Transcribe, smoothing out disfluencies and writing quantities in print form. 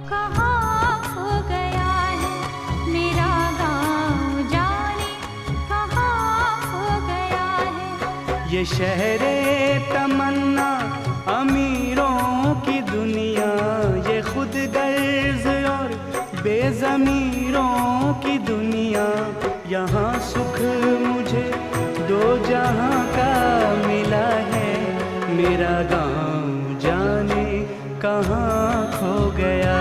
कहाँ खो गया है मेरा गाँव, जाने कहाँ खो गया है। ये शहरे तमन्ना अमीरों की दुनिया, ये खुद गर्ज और बेज़मीरों की दुनिया। यहाँ सुख मुझे दो जहाँ का मिला है, मेरा गाँव जाने कहाँ खो गया।